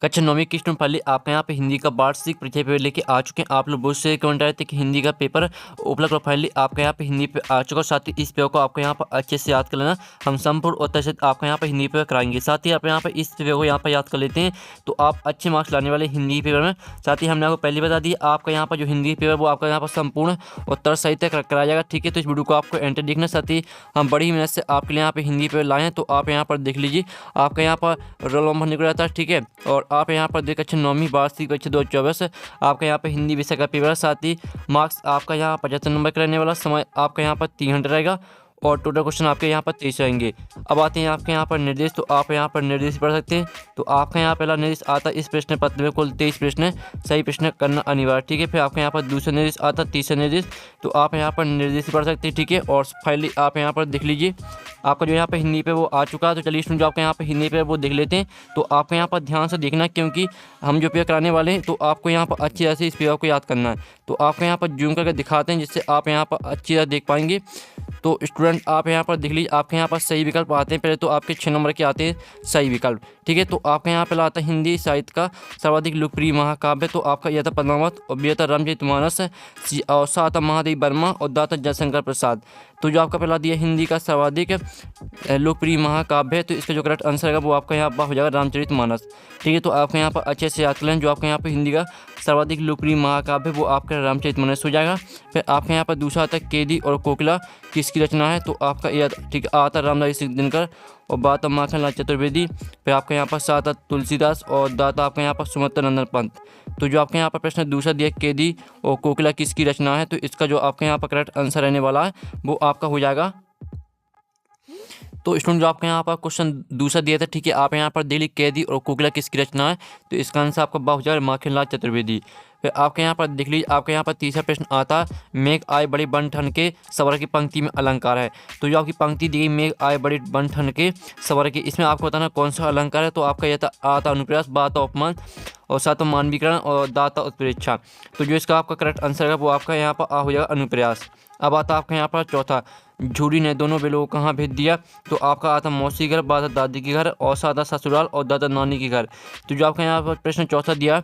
कक्षा 9वीं की student finally आपके यहाँ पे हिंदी का वार्षिक परीक्षा पेपर लेके आ चुके हैं। आप लोग बहुत से कमेंट आए थे कि हिंदी का पेपर उपलब्ध फाइनली आपके यहाँ पे हिंदी पे आ चुका। साथ ही इस पेपर को आपको यहाँ पर अच्छे से याद कर लेना। हम संपूर्ण और तरह से आपके यहाँ पर हिंदी पेपर कराएंगे। साथ ही आप यहाँ पर इस पेपर को यहाँ पर याद कर लेते हैं तो आप अच्छे मार्क्स लाने वाले हिंदी पेपर में। साथ ही हमने आपको पहले बता दिया आपका यहाँ पर जो हिंदी पेपर वो आपका यहाँ पर संपूर्ण उत्तर सही तक कराया जाएगा। ठीक है, तो इस वीडियो को आपको एंटर देखना। साथ ही हम बड़ी मेहनत से आपके लिए यहाँ पे हिंदी पेपर लाए हैं, तो आप यहाँ पर देख लीजिए आपका यहाँ पर रोल नंबर निकल जाता है। ठीक है, और आप यहाँ पर देख अच्छे 9वीं वार्षिक परीक्षा 2024 आपका यहाँ पे हिंदी विषय का पेपर है। साथ ही मार्क्स आपका यहाँ 75 नंबर का रहने वाला, समय आपका यहाँ पर 3 घंटे रहेगा और टोटल क्वेश्चन आपके यहाँ पर 23 आएंगे। अब आते हैं आपके यहाँ पर निर्देश, तो आप यहाँ पर निर्देश पढ़ सकते हैं। तो आपका यहाँ पहला निर्देश आता है इस प्रश्न पत्र में कुल 23 प्रश्न सही प्रश्न करना अनिवार्य। ठीक है, फिर आपके यहाँ पर दूसरा निर्देश आता है, तीसरा निर्देश, तो आप यहाँ पर निर्देश पढ़ सकते हैं। ठीक है, और फाइनली आप यहाँ पर देख लीजिए आपका जो यहाँ पे हिंदी पे वो आ चुका है। तो चलिए स्टूडेंट जो आपके यहाँ पे हिंदी पे वो देख लेते हैं। तो आपको यहाँ पर ध्यान से देखना क्योंकि हम जो पेपर कराने वाले हैं तो आपको यहाँ पर अच्छी तरह से इस पेपर को याद करना है। तो आपको यहाँ पर जूम करके दिखाते हैं जिससे आप यहाँ पर अच्छी तरह देख पाएंगे। तो स्टूडेंट आप यहाँ पर देख लीजिए आपके यहाँ पर सही विकल्प आते हैं। पहले तो आपके 6 नंबर के आते हैं सही विकल्प। ठीक है, तो आपके यहाँ पहले आता है हिंदी साहित्य का सर्वाधिक लोकप्रिय महाकाव्य, तो आपका यह था पद्मावत और बी था रामचरितमानस और सा था महादेव वर्मा और दा था जयशंकर प्रसाद। तो जो आपका पहला दिया हिंदी का सर्वाधिक लोकप्रिय महाकाव्य है, तो इसका जो करेक्ट आंसर है वो आपका यहाँ पर हो जाएगा रामचरितमानस। ठीक है, तो आपके यहाँ पर अच्छे से याद कर लें जो आपके यहाँ पर हिंदी का सर्वाधिक लोकप्रिय महाकाव्य वो आपका रामचरितमानस हो जाएगा। फिर आपके यहाँ पर दूसरा आता है केदी और कोकिला किसकी रचना है, तो आपका यह ठीक आता रामधारी दिनकर और बात माखनलाल चतुर्वेदी। फिर आपके यहाँ पर सात तुलसीदास और दाता आपके यहाँ पर सुमित्रा नंदन पंत। तो जो आपके यहाँ पर प्रश्न दूसरा दिया केदी और कोकिला किसकी रचना है, तो इसका जो आपके यहाँ पर करेक्ट आंसर रहने वाला है वो आपका हो जाएगा। तो स्टूडेंट जो आपके यहाँ पर क्वेश्चन दूसरा दिया था, ठीक है, आप यहाँ पर दिल्ली कैदी और कोकिला किसकी रचना है, तो इसका आंसर आपका बा हो जाएगा माखनलाल चतुर्वेदी। फिर आपके यहाँ पर देख लीजिए आपके यहाँ पर तीसरा प्रश्न आता मेघ आए बड़ी बन ठन के सवर की पंक्ति में अलंकार है। तो जो आपकी पंक्ति दी गई मेघ आए बड़ी बन ठन के सवर की, इसमें आपको बताना कौन सा अलंकार है। तो आपका यह आता अनुप्रास, बाता उपमान और सातों मानवीकरण और दाता उत्प्रेक्षा। तो जो इसका आपका करेक्ट आंसर है वो आपका यहाँ पर हो जाएगा अनुप्रयास। अब आता आपका यहाँ पर चौथा झूरी ने दोनों बेलों को कहाँ भेज दिया, तो आपका आता मौसी घर, बाता दादी के घर और सादा ससुराल और दादा नानी के घर। तो जो आपका यहाँ पर प्रश्न चौथा दिया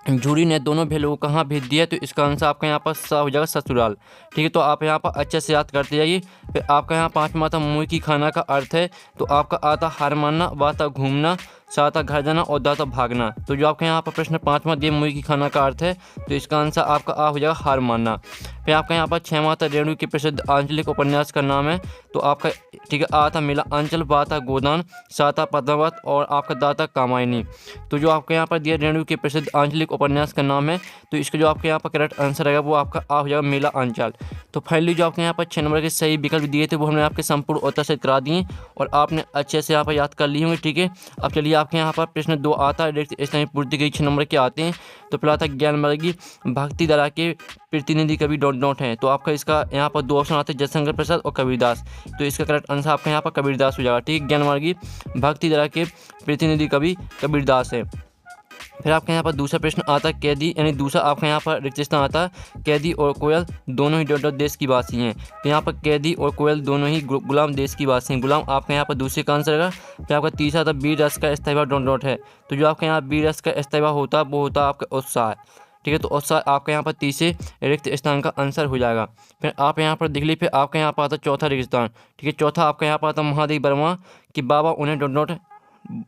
झूरी ने दोनों भेलों को कहाँ भेज दिया, तो इसका आंसर आपका यहाँ पर सा हो जाएगा ससुराल। ठीक है, तो आप यहाँ पर अच्छे से याद करते जाइए। फिर आपका यहाँ पाँचवा आता मुँह की खाना का अर्थ है, तो आपका आता हार मानना, बाता घूमना, साता घर जाना और दाता भागना। तो जो आपके यहाँ पर प्रश्न पाँचवा दिए मुँह की खाना का अर्थ है, तो इसका आंसर आपका हो जाएगा हार मानना। फिर आपका यहाँ पर छठवां आता रेणु के प्रसिद्ध आंचलिक उपन्यास का नाम है, तो आपका ठीक है आता मिला अंचल, बाता गोदान, साता पद्मावत और आपका दाता कामायनी। तो जो आपके यहाँ पर दिया रेणु के प्रसिद्ध आंचलिक उपन्यास का नाम है, तो इसका जो आपके यहाँ पर करेक्ट आंसर रहेगा वो आपका हो जाएगा मेला अंचल। तो फाइनली जो आपके यहाँ पर 6 नंबर के सही विकल्प दिए थे वो हमने आपके संपूर्ण उत्तर से करा दिए और आपने अच्छे से यहाँ पर याद कर लिए होंगे। ठीक है, अब चलिए आपके यहाँ पर प्रश्न 2 आता है इस्लामी पूर्ति के 6 नंबर के आते हैं। तो पहला था ज्ञान मार्गी भक्ति धारा के प्रतिनिधि कवि डॉट डॉट हैं, तो आपका इसका यहाँ पर 2 ऑप्शन आते हैं जयशंकर प्रसाद और कबीरदास। तो इसका करेक्ट आंसर आपका यहाँ पर कबीरदास हो जाएगा। ठीक है, ज्ञान मार्गी भक्ति धारा के प्रतिनिधि कवि कबीरदास है। फिर आपके यहाँ पर दूसरा प्रश्न आता है कैदी, यानी दूसरा आपका यहाँ पर रिक्त स्थान आता है कैदी और कोयल दोनों ही डॉट डॉट देश की वासी हैं। तो यहाँ पर कैदी और कोयल दोनों ही गुलाम देश की वासी हैं। गुलाम आपके यहाँ पर दूसरे का आंसर रहेगा। फिर आपका तीसरा आता वीर रस का इस्तीफा डॉट डॉट है, तो जो आपके यहाँ वीर रस का इस्तीफा होता है वो होता है आपका उत्साह। ठीक है, तो उत्साह आपका यहाँ पर तीसरे रिक्त स्थान का आंसर हो जाएगा। फिर आप यहाँ पर देख लीजिए, फिर आपका यहाँ पर आता चौथा रिक्त स्थान। ठीक है, चौथा आपका यहाँ पर आता महादेव वर्मा कि बाबा उन्हें डॉट डॉट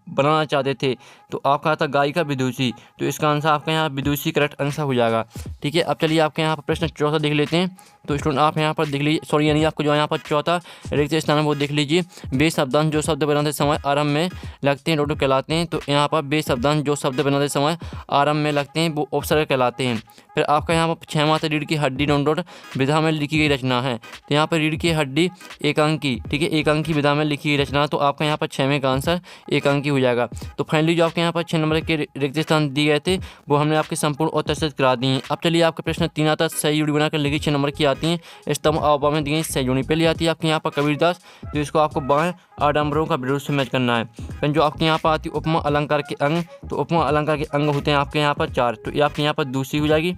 बनाना चाहते थे, तो आपका आता गायिका विदुषी। तो इसका आंसर आपका यहाँ विदुषी करेक्ट आंसर हो जाएगा। ठीक है, अब चलिए आपके यहाँ पर प्रश्न चौथा देख लेते हैं। तो स्टूडेंट आप यहाँ पर देख लीजिए, सॉरी यानी आपको जो यहाँ पर चौथा रिक्त स्थान है वो देख लीजिए। बे शब्दांश जो शब्द बनाते समय आरंभ में लगते हैं डॉट कहलाते हैं। तो यहाँ पर बे शब्दांश जो शब्द बनाते समय आरंभ में लगते हैं वो उपसर्ग कहलाते हैं। फिर आपका यहाँ पर 6वां आता रीढ़ की हड्डी डॉट डॉट विधा में लिखी गई रचना है, तो यहाँ पर रीढ़ की हड्डी एक अंकी, ठीक है, एक अंकी विधा में लिखी गई रचना, तो आपका यहाँ पर 6वें का आंसर एक अंकी हो जाएगा। तो फाइनली जो आपके यहाँ पर 6 नंबर के रिक्त स्थान दिए गए थे वो हमने आपके संपूर्ण उत्तर से करा दिए हैं। अब चलिए आपका प्रश्न 3 आता है सही जोड़ी बनाकर लिखी 6 नंबर की आती हैं स्तंभ अववा में दी गई सही जोड़ी। पहले आती है आपके यहाँ पर कबीरदास, तो इसको आपको बाएं आडम्बरों का विरोध से मैच करना है। फिर जो आपके यहाँ पर आती है उपमा अलंकार के अंग, तो उपमा अलंकार के अंग होते हैं आपके यहाँ पर 4, तो ये आपके यहाँ पर दूसरी हो जाएगी।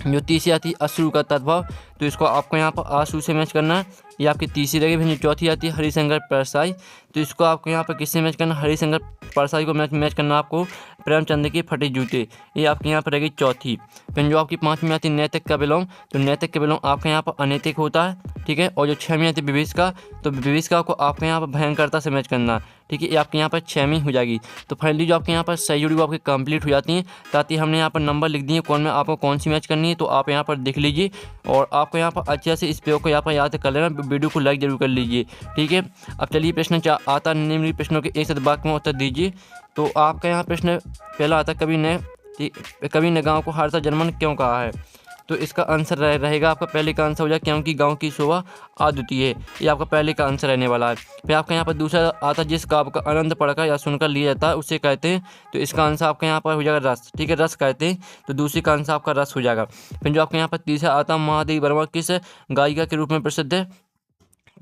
जो तीसरी आती है अश्रु का तद्भाव, तो इसको आपको यहाँ पर आंसू से मैच करना है। ये आपकी तीसरी रहेगी। फिर जो चौथी आती है हरिशंकर परसाई, तो इसको आपको यहाँ पर किससे मैच करना, हरिशंकर परसाई को मैच करना आपको प्रेमचंद की फटे जूते, ये आपके यहाँ पर रहेगी चौथी। फिर जो आपकी पाँचवीं आती है नैतिक का विलोम, तो नैतिक का विलोम आपके यहाँ पर अनैतिक होता है, ठीक है। और जो छवीं आती है विभीषिका, तो विभीषिका को आपके यहाँ पर भयंकरता से मैच करना, ठीक है। ये आपके यहाँ पर छवीं हो जाएगी। तो फाइनली जो आपके यहाँ पर सही जोड़ी वो आपकी कंप्लीट हो जाती हैं। साथ ही हमने यहाँ पर नंबर लिख दिए कौन में आपको कौन सी मैच करनी है, तो आप यहाँ पर देख लीजिए। और आपको यहाँ पर अच्छे से इस प्रयोग को यहाँ पर याद कर लेना, वीडियो को लाइक जरूर कर लीजिए, ठीक है। अब चलिए प्रश्न आता निम्नलिखित प्रश्नों के एक साथ वाक्य में उत्तर दीजिए। तो आपका यहाँ प्रश्न पहला आता कवि ने गाँव को हर्ष जन्मन क्यों कहा है, तो इसका आंसर रहेगा आपका पहले का आंसर हो जाए क्योंकि गांव की शोभा अद्वितीय है, ये आपका पहले का आंसर रहने वाला है। फिर आपका यहाँ पर दूसरा आता है जिस काव्य का आनंद पढ़कर या सुनकर लिया जाता है उसे कहते हैं, तो इसका आंसर आपका यहाँ पर हो जाएगा रस, ठीक है, रस कहते हैं, तो दूसरे का आंसर आपका रस हो जाएगा। फिर जो आपके यहाँ पर तीसरा आता है महादेवी वर्मा किस गायिका के रूप में प्रसिद्ध है,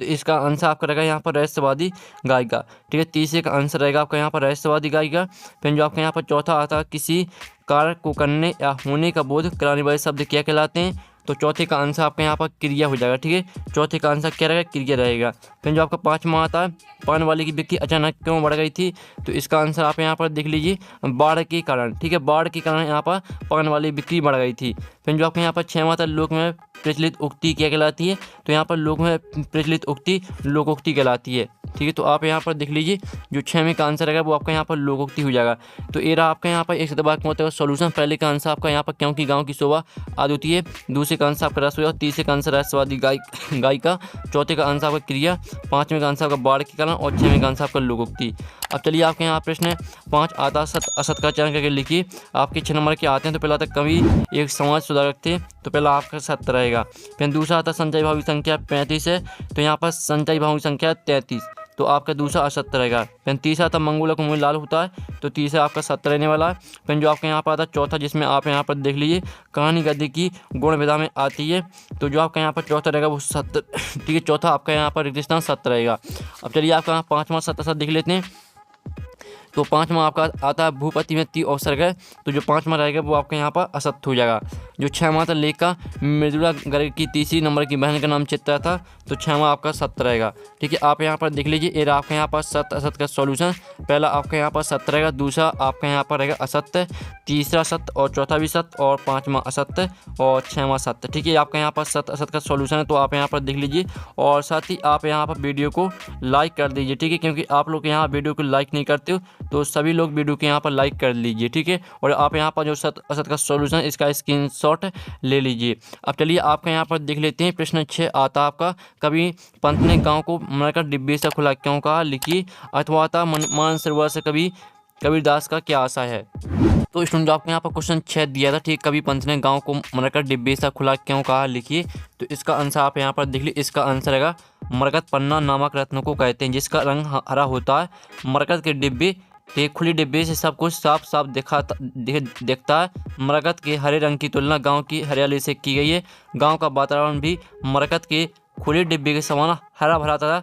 तो इसका आंसर आपका रहेगा यहाँ पर रहस्यवादी गायिका, ठीक है, तीसरे का आंसर रहेगा आपका यहाँ पर रहस्यवादी गायिका। फिर जो आपका यहाँ पर चौथा आता है किसी कार्य को करने या होने का बोध कराने वाले शब्द क्या कहलाते हैं, तो चौथे का आंसर आपका यहाँ पर क्रिया हो जाएगा, ठीक है, चौथे का आंसर क्या रहेगा, क्रिया रहेगा। फिर जो आपका पाँचवा आता है पान वाले की बिक्री अचानक क्यों बढ़ गई थी, तो इसका आंसर आप यहाँ पर देख लीजिए बाढ़ के कारण, ठीक है, बाढ़ के कारण यहाँ पर पान वाली बिक्री बढ़ गई थी। फिर जो आपके यहाँ पर छठवां आता है लोक में प्रचलित उक्ति क्या कहलाती है, तो यहाँ पर लोक में प्रचलित उक्ति लोकोक्ति कहलाती है, ठीक है। तो आप यहाँ पर देख लीजिए जो छठवें का आंसर रहेगा वो आपका यहाँ पर लोकोक्ति हो जाएगा। तो ये रहा आपका यहाँ पर एक शतवाक्य में सोल्यूशन। पहले का आंसर आपका यहाँ पर क्योंकि गाँव की शोभा अद्वितीय है, दूसरे का आंसर आपका रस हो जाएगा, तीसरे का आंसर रहस्यवादी गायिका, चौथे का आंसर आपका क्रिया, पाँचवें का आंसर आपका बाढ़ के कारण और छठवें का आंसर आपका लोकोक्ति। अब चलिए आपके यहाँ प्रश्न 5 आता सत असत का चयन करके लिखिए। आपके 6 नंबर के आते हैं। तो पहला आता कवि एक समाज सुधारक थे, तो पहला आपका सत्य रहेगा। फिर दूसरा आता संचयी भावी संख्या 35 है, तो यहाँ पर संचयी भावी संख्या 33, तो आपका दूसरा असत्य रहेगा। फिर तीसरा आता मंगूला को मुँह लाल होता है, तो तीसरा आपका सत्य रहने वाला है। फिर जो आपके यहाँ पर आता चौथा, जिसमें आप यहाँ पर देख लीजिए कहानी गद्य की गुण विधा में आती है, तो जो आपका यहाँ पर चौथा रहेगा वो सत्य, ठीक है, चौथा आपका यहाँ पर रिक्तिस्थान सत्य रहेगा। अब चलिए आपका पाँचवा सत्य सत्य देख लेते हैं। तो पाँचवा आपका आता है भूपति में ती अवसर है, तो जो पाँचवा रहेगा वो आपका यहाँ पर असत्य हो जाएगा। जो छठवां आता लेखा मृदुला गर्ग की तीसरी नंबर की बहन का नाम चित्रा था, तो छठवां आपका सत्य रहेगा, ठीक है। आप यहाँ पर देख लीजिए ये आपके यहाँ पर सत्य असत्य का सॉल्यूशन। पहला आपका यहाँ पर सत्य रहेगा, दूसरा आपका यहाँ पर रहेगा असत्य, तीसरा सत्य और चौथा भी सत्य और पाँचवा असत्य और छठवां सत्य, ठीक है। आपका यहाँ पर सत्य असत्य का सॉल्यूशन है, तो आप यहाँ पर देख लीजिए। और साथ ही आप यहाँ पर वीडियो को लाइक कर दीजिए, ठीक है, क्योंकि आप लोग यहाँ वीडियो को लाइक नहीं करते हो, तो सभी लोग वीडियो के यहाँ पर लाइक कर लीजिए, ठीक है। और आप यहाँ पर जो सत्य असत्य का सॉल्यूशन इसका स्क्रीनशॉट ले लीजिए। अब चलिए आपका यहाँ पर देख लेते हैं। प्रश्न 6 आता आपका कवि पंत ने गाँव को मरकर डिब्बे से खुला क्यों कहा, लिखिए। अथवा आता मानसरोवर से कबीरदास का क्या आशा है। तो स्टूडेंट आपको यहाँ पर क्वेश्चन 6 दिया था, ठीक, कवि पंत ने गांव को मरकत डिब्बे सा खुला क्यों कहा, लिखिए। तो इसका आंसर आप यहाँ पर देख लीजिए। इसका आंसर है मरकत पन्ना नामक रत्न को कहते हैं जिसका रंग हरा होता है। मरकत के डिब्बे के खुली डिब्बे से सब कुछ साफ साफ दिखता है। मरकत के हरे रंग की तुलना गाँव की हरियाली से की गई है। गाँव का वातावरण भी मरकत के खुले डिब्बे के समान हरा भरा तथा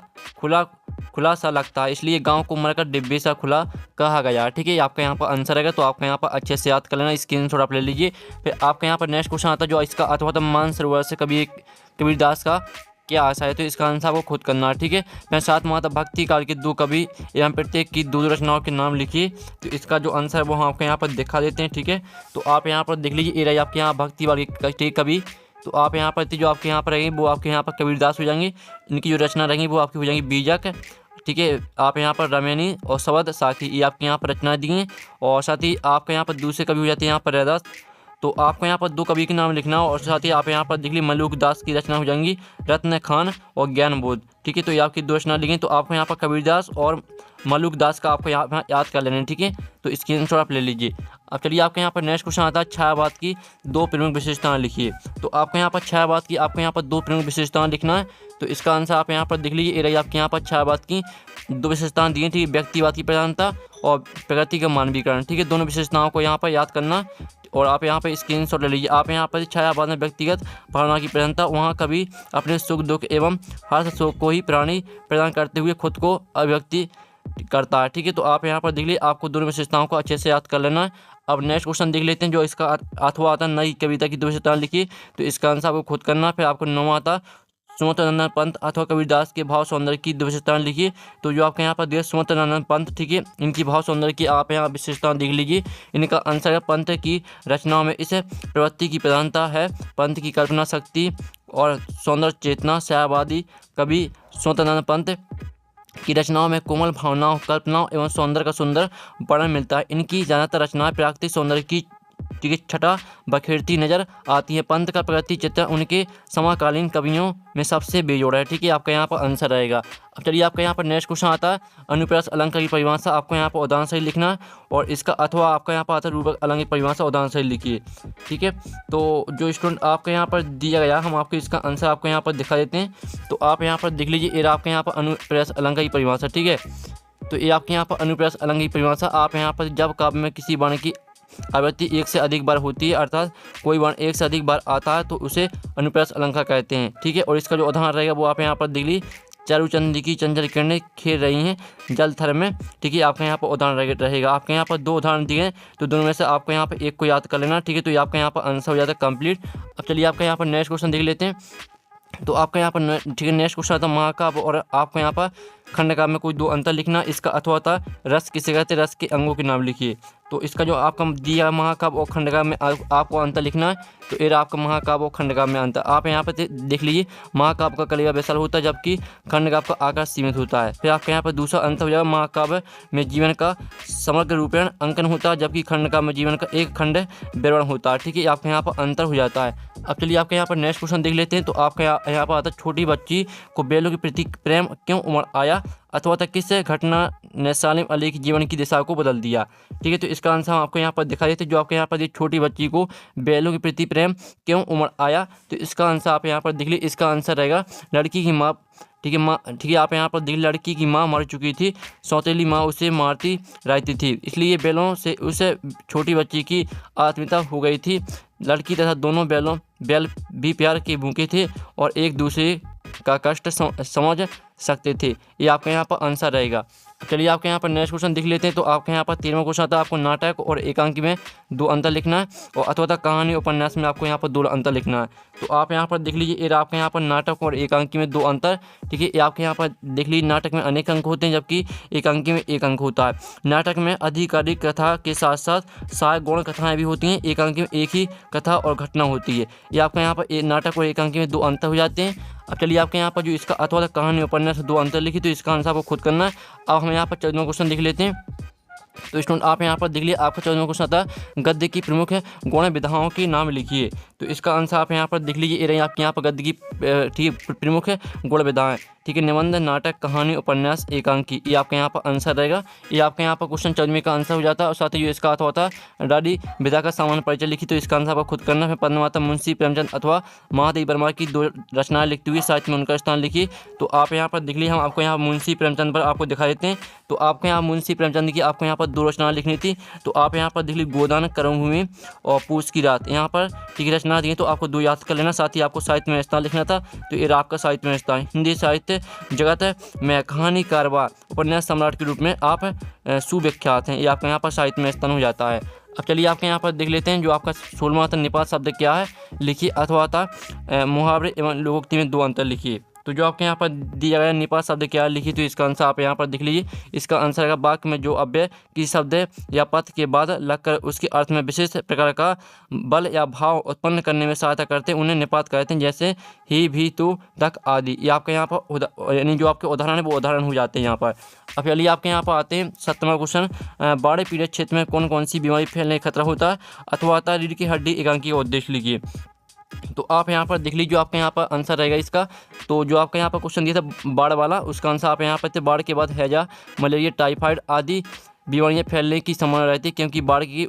खुला सा लगता है, इसलिए गांव को मरकर डिब्बे सा खुला कहा गया, ठीक है। आपका यहाँ पर आंसर रहेगा, तो आपका यहाँ पर अच्छे से याद कर लेना, स्क्रीनशॉट आप ले लीजिए। फिर आपका यहाँ पर नेक्स्ट क्वेश्चन आता है जो इसका अथवा मानसरोवर से कबीरदास का क्या आशा है, तो इसका आंसर आपको खुद करना है, ठीक है। मैं साथ में आता भक्ति काल के 2 कवि एवं प्रत्येक की 2 रचनाओं के नाम लिखिए। तो इसका जो आंसर है वो हम आपको यहाँ पर दिखा देते हैं, ठीक है। तो आप यहाँ पर देख लीजिए, ये रही आपके यहाँ भक्ति वाल के कवि। तो आप यहाँ पर जो आपके यहाँ पर रहेंगे वो आपके यहाँ पर कबीरदास हो जाएंगे। इनकी जो रचना रहेंगी वो आपकी हो जाएंगी बीजक, ठीक है। आप यहाँ पर रमैनी और शबद साखी ये आपके यहाँ पर रचना दी हैं। और साथ ही आपके यहाँ पर दूसरे कवि हो जाते हैं यहाँ पर रैदास। तो आपको यहाँ पर 2 कवि के नाम लिखना और साथ ही आप यहाँ पर देख लीजिए मलूक दास की रचना हो जाएंगी रत्न खान और ज्ञान बोध, ठीक है। तो ये आपकी 2 रचना लिखें। तो आपको यहाँ पर कबीरदास और मलूक दास का आपको यहाँ याद कर लेना है, ठीक है। तो स्क्रीनशॉट आप ले लीजिए। अब चलिए आपके यहाँ पर नेक्स्ट क्वेश्चन आता है छायावाद की 2 प्रमुख विशेषताएं लिखिए। तो आपको यहाँ पर छायावाद की आपको यहाँ पर 2 प्रमुख विशेषताएं लिखना है। तो इसका आंसर आप यहाँ पर देख लीजिए। ये रही आपके यहाँ पर छायावाद की 2 विशेषताएं दी थी, व्यक्तिवाद की प्रधानता और प्रगति का मानवीकरण, ठीक है। दोनों विशेषताओं को यहाँ पर याद करना और आप यहाँ पर स्क्रीनशॉट ले लीजिए। आप यहाँ पर छायावाद में व्यक्तिगत भावना की प्रधानता, वहाँ कभी अपने सुख दुख एवं हर्ष शोक को ही प्राणी प्रदान करते हुए खुद को अभिव्यक्ति करता है, ठीक है। तो आप यहाँ पर देख लीजिए, आपको दोनों विशेषताओं को अच्छे से याद कर लेना है। अब नेक्स्ट क्वेश्चन देख लेते हैं जो इसका अथवा आता है नई कविता की 2 विशेषताएं लिखिए। तो इसका आंसर आपको खुद करना। फिर आपको 9वां आता सुमंतनानंद पंत अथवा कबीरदास के भाव सौंदर्य की विशेषताएं लिखिए। तो जो आपके यहाँ पर दिया सुमंतनानंद पंत, ठीक है, इनकी भाव सौंदर्य की आप यहाँ विशेषताएं देख लीजिए। इनका आंसर है पंत की रचनाओं में इस प्रवृत्ति की प्रधानता है। पंत की कल्पना शक्ति और सौंदर्य चेतना शायवादी कवि सुमंतनानंद पंत की रचनाओं में कोमल भावनाओं, कल्पनाओं एवं सौंदर्य का सुंदर वर्णन मिलता है। इनकी ज़्यादातर रचनाएं प्राकृतिक सौंदर्य की छटा बखेरती नजर आती है। पंत का प्रगति चित्र उनके समकालीन कवियों में सबसे बेजोड़ है, ठीक है, आपका यहाँ पर आंसर रहेगा। अब चलिए आपका यहाँ पर नेक्स्ट क्वेश्चन आता है अनुप्रास अलंकार की परिभाषा। आपको यहाँ पर उदाहरण सही लिखना है और इसका अथवा आपका यहाँ पर आता है रूपक अलंकार की परिभाषा, उदाहरण सही लिखिए, ठीक है। तो जो स्टूडेंट आपके यहाँ पर दिया गया हम आपको इसका आंसर आपको यहाँ पर दिखा देते हैं। तो आप यहाँ पर देख लीजिए, ये आपके यहाँ पर अनुप्रास अलंकार की परिभाषा, ठीक है। तो ये आपके यहाँ पर अनुप्रास अलंकार की परिभाषा, आप यहाँ पर जब काव्य में किसी वर्ण की आवृत्ति एक से अधिक बार होती है, अर्थात कोई वर्ण एक से अधिक बार आता है, तो उसे अनुप्रास अलंकार कहते हैं, ठीक है। और इसका जो उदाहरण रहेगा वो आप यहाँ पर देख लीजिए, चारुचंदी की चंचल किरणें खेल रही हैं जल थर में, ठीक है, आपके यहाँ पर उदाहरण रहेगा। आपके यहाँ पर दो उदाहरण दिए हैं, तो दोनों में से आपको यहाँ पर एक को याद कर लेना, ठीक है। तो ये आपका यहाँ पर आंसर हो जाता है कंप्लीट। अब चलिए आपका यहाँ पर नेक्स्ट क्वेश्चन देख लेते हैं। तो आपका यहाँ पर ठीक है नेक्स्ट क्वेश्चन आता है महाकाव्य और आपको यहाँ पर खंडकाव्य में कोई दो अंतर लिखना। इसका अथवा था रस किसे कहते हैं, रस के अंगों के नाम लिखिए। तो इसका जो आपका दिया महाकाव्य और खंडकाव्य में आपको अंतर लिखना है। तो ये आपका महाकाव्य और खंडकाव्य में अंतर आप यहाँ पर देख लीजिए, महाकाव्य का कलेवा विशाल होता है जबकि खंडकाव्य का आकार सीमित होता है। फिर आपके यहाँ पर दूसरा अंतर हो जाएगा, महाकाव्य में जीवन का समग्र रूपेण अंकन होता है जबकि खंडकाव्य में जीवन का एक खंड विवरण होता है, ठीक है, आपके यहाँ पर अंतर हो जाता है। अब चलिए आपके यहाँ पर नेक्स्ट क्वेश्चन देख लेते हैं। तो आपके यहाँ पर आता है छोटी बच्ची को बैलों के प्रति प्रेम क्यों उमड़ आया, अथवा तक किस घटना ने सालिम अली के जीवन की दिशा को बदल दिया, ठीक है। तो इसका आंसर हम आपको यहाँ पर दिखा देते हैं। जो आपके यहाँ पर छोटी बच्ची को बैलों के प्रति प्रेम क्यों उमड़ आया, तो इसका आंसर आप यहाँ पर देख लीजिए, इसका आंसर रहेगा लड़की की माँ, ठीक है, माँ, ठीक है, आप यहाँ पर देख लड़की की माँ मर चुकी थी, सौतेली माँ उसे मारती रहती थी, इसलिए बैलों से उसे छोटी बच्ची की आत्मीयता हो गई थी। लड़की तथा दोनों बैल भी प्यार के भूखे थे और एक दूसरे का कष्ट समझ सकते थे। ये आपके यहाँ पर आंसर रहेगा। चलिए आपके यहाँ पर नेक्स्ट क्वेश्चन देख लेते हैं। तो आपके यहाँ पर 13वां क्वेश्चन आता है, आपको नाटक और एकांकी में दो अंतर लिखना है और अथवा कहानी उपन्यास में आपको यहाँ पर दो अंतर लिखना है। तो आप यहाँ पर देख लीजिए, ये आपके यहाँ पर नाटक और एकांकी में दो अंतर, ठीक है। ये आपके यहाँ पर देख लीजिए, नाटक में अनेक अंक होते हैं जबकि एकांकी में एक अंक होता है। नाटक में आधिकारिक कथा के साथ साथ सहायक गौण कथाएँ भी होती हैं, एकांकी में एक ही कथा और घटना होती है। ये आपके यहाँ पर नाटक और एकांकी में दो अंतर हो जाते हैं। अब चलिए आपके यहाँ पर जो इसका अथवा कहानी उपन्यास दो अंतर लिखी, तो इसका आंसर आपको खुद करना है। अब हम यहाँ पर 14वां क्वेश्चन देख लेते हैं। तो स्टूडेंट आप यहाँ पर देख लीजिए, आपका 14वां क्वेश्चन आता है गद्य की प्रमुख गौण विधाओं के नाम लिखिए। तो इसका आंसर आप यहाँ पर देख लीजिए, ये रही आपके यहाँ पर गद्य की ठीक प्रमुख गौण विधाएं, ठीक है, निबंध, नाटक, कहानी, उपन्यास, एकांकी, ये आपके यहाँ पर आंसर रहेगा। ये आपके यहाँ पर क्वेश्चन 14वें का आंसर हो जाता है और साथ ही जो इसका अथवा होता है डाली विधा का सामान्य परिचय लिखी। तो इसका आंसर आपको खुद करना है। पद्मावत मुंशी प्रेमचंद अथवा महादेवी वर्मा की दो रचनाएं लिखती हुई साहित्य में उनका स्थान लिखिए। तो आप यहाँ पर देख लीजिए, हम आपको यहाँ मुंशी प्रेमचंद पर आपको दिखा देते हैं। तो आपको यहाँ मुंशी प्रेमचंद की आपको यहाँ पर दो रचनाएं लिखनी थी। तो आप यहाँ पर देख लीजिए, गोदान कर्मभूमि और पूस की रात, यहाँ पर ठीक रचना दी। तो आपको दो याद कर लेना, साथ ही आपको साहित्य में स्थान लिखना था। तो ये आपका साहित्य में स्थान हिंदी साहित्य जगत में कहानी कारवां उपन्यास सम्राट के रूप में आप सुविख्यात हैं। ये आपके यहाँ पर साहित्य में स्थान हो जाता है। अब चलिए आपके यहाँ पर देख लेते हैं, जो आपका 16वां आता निपात शब्द क्या है लिखिए, अथवा आता मुहावरे एवं लोकोक्ति में दो अंतर लिखिए। तो जो आपके यहाँ पर दिया गया निपात शब्द क्या है लिखिए। तो इसका आंसर आप यहाँ पर देख लीजिए, इसका आंसर है वाक्य में जो अव्यय किसी शब्द या पद के बाद लगकर उसके अर्थ में विशेष प्रकार का बल या भाव उत्पन्न करने में सहायता करते हैं, उन्हें निपात कहते हैं, जैसे ही, भी, तू, तक आदि। ये आपके यहाँ पर यानी जो आपके उदाहरण है वो उदाहरण हो जाते हैं यहाँ पर। अब चलिए आपके यहाँ पर आते हैं 17वां क्वेश्चन, बाढ़ पीड़ित क्षेत्र में कौन कौन सी बीमारी फैलने का खतरा होता है, अथवा आता रीढ़ की हड्डी एकांकी का उद्देश्य लिखिए। तो आप यहाँ पर देख लीजिए, जो आपके यहाँ पर आंसर रहेगा इसका। तो जो आपका यहाँ पर क्वेश्चन दिया था बाढ़ वाला, उसका आंसर आप यहाँ पर बाढ़ के बाद हैजा, मलेरिया, टाइफाइड आदि बीमारियाँ फैलने की संभावना रहती है, क्योंकि बाढ़ की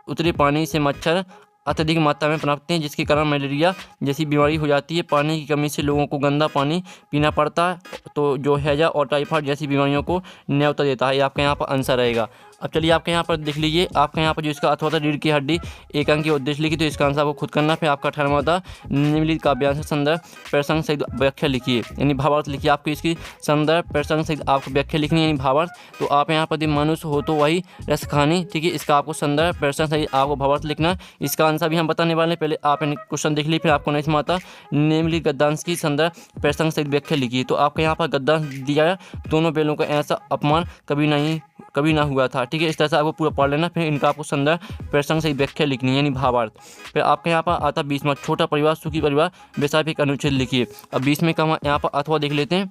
उतरे पानी से मच्छर अत्यधिक मात्रा में पनपते हैं, जिसके कारण मलेरिया जैसी बीमारी हो जाती है। पानी की कमी से लोगों को गंदा पानी पीना पड़ता है, तो जो हैजा और टाइफाइड जैसी बीमारियों को न्योता देता है। ये आपका यहाँ पर आंसर रहेगा। अब चलिए आपके यहाँ पर देख लीजिए, आपके यहाँ पर जो इसका अथवा था रीढ़ की हड्डी एक अंक की उद्देश्य लिखी, तो इसका आंसर आपको खुद करना। फिर आपका 18वां था निम्नलिखित काव्यांश संदर्भ प्रसंग सहित व्याख्या लिखिए, यानी भावार्थ लिखिए। आपको इसकी संदर्भ प्रसंग सहित आपको व्याख्या लिखनी है, यानी भावार्थ। तो आप यहाँ पर मनुष्य हो तो वही रस खानी, ठीक है। इसका आपको संदर्भ प्रसंग सहित आपको भावार्थ लिखना। इसका आंसर भी हम बताने वाले हैं, पहले आप क्वेश्चन देख लीजिए, फिर आपको नहीं समाता निम्नलिखित गद्यांश की संदर्भ प्रसंग सहित व्याख्या लिखिए। तो आपको यहाँ पर गद्यांश दिया है, दोनों बैलों का ऐसा अपमान कभी ना हुआ था, ठीक है। इस तरह से आपको पूरा पढ़ लेना। फिर इनका आपको संदर्भ प्रसंग से व्याख्या लिखनी है, यानी भावार्थ। फिर आपके यहाँ पर आता 20वां छोटा परिवार सुखी परिवार वैसा एक अनुच्छेद लिखिए। अब 20वें का यहाँ पर अथवा देख लेते हैं।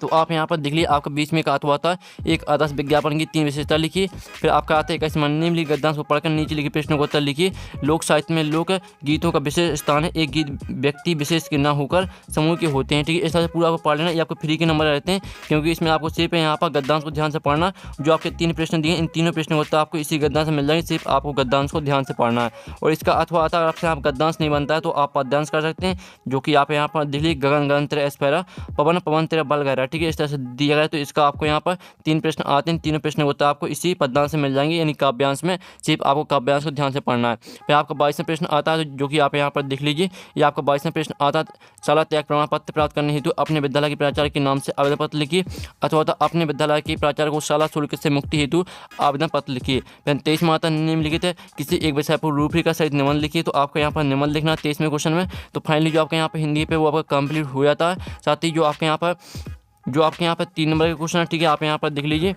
तो आप यहाँ पर देख लीजिए, आपका 20वें का अथवा आता है एक आदर्श विज्ञापन की 3 विशेषता लिखिए। फिर आपका आता है 21वां निम्नलिखित गद्यांश को पढ़कर नीचे लिखे प्रश्नों का उत्तर लिखिए। लोक साहित्य में लोक गीतों का विशेष स्थान है, एक गीत व्यक्ति विशेष के न होकर समूह के होते हैं, ठीक है। इस तरह से पूरा आपको पढ़ लेना। ये आपको फ्री के नंबर रहते हैं, क्योंकि इसमें आपको सिर्फ यहाँ पर गद्यांश को ध्यान से पढ़ना। जो आपके 3 प्रश्न दिए, इन तीनों प्रश्नों का उत्तर आपको इसी गद्यांश से मिल जाएंगे, सिर्फ आपको गद्यांश को ध्यान से पढ़ना है। और इसका अथवा आता है, आपसे आप गद्यांश नहीं बनता है तो आप पद्यांश कर सकते हैं, जो कि आप यहाँ पर देख लीजिए, गगन गगन तेरा एस्पैरा, पवन पवन तेरा बल गहरा, ठीक है। इस तरह से दिया गया है। तो इसका आपको यहाँ पर 3 प्रश्न आते हैं, तीनों प्रश्न होता है आपको इसी पद्यांश से मिल जाएंगे, यानी काव्यांश में। सिर्फ आपको काव्यांश को ध्यान से पढ़ना है। फिर आपका 22वां प्रश्न आता है, जो कि आप यहाँ पर देख लीजिए। ये आपका 22वां प्रश्न आता है, शाला त्याग प्रमाण पत्र प्राप्त करने हेतु अपने विद्यालय के प्राचार्य के नाम से आवेदन पत्र लिखिए, अथवा अपने विद्यालय के प्राचार्य को शाला शुल्क से मुक्ति हेतु आवेदन पत्र लिखिए। फिर 23वां आता निम्नलिखित है किसी एक विषय पर रूपरेखा सहित निबंध लिखिए। तो आपको यहाँ पर निबंध लिखना है 23वें क्वेश्चन में। तो फाइनली जो आपके यहाँ पर हिंदी पे वो आपका कंप्लीट हो जाता है। साथ ही जो आपके यहाँ पर 3 नंबर के क्वेश्चन है, ठीक है, आप यहाँ पर देख लीजिए।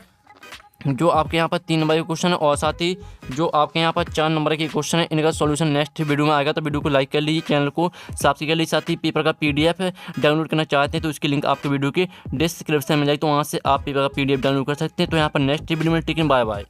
जो आपके यहाँ पर 3 नंबर के क्वेश्चन है, और साथ ही जो आपके यहाँ पर 4 नंबर के क्वेश्चन है, इनका सॉल्यूशन नेक्स्ट वीडियो में आएगा। तो वीडियो को लाइक कर लीजिए, चैनल को सब्सक्राइब कर लीजिए। साथ ही पेपर का PDF डाउनलोड करना चाहते हैं तो उसकी लिंक आपको वीडियो के डिस्क्रिप्शन में मिल जाएगी, तो वहाँ से आप पेपर का PDF डाउनलोड कर सकते हैं। तो यहाँ पर नेक्स्ट वीडियो में टिकन बाय बाय।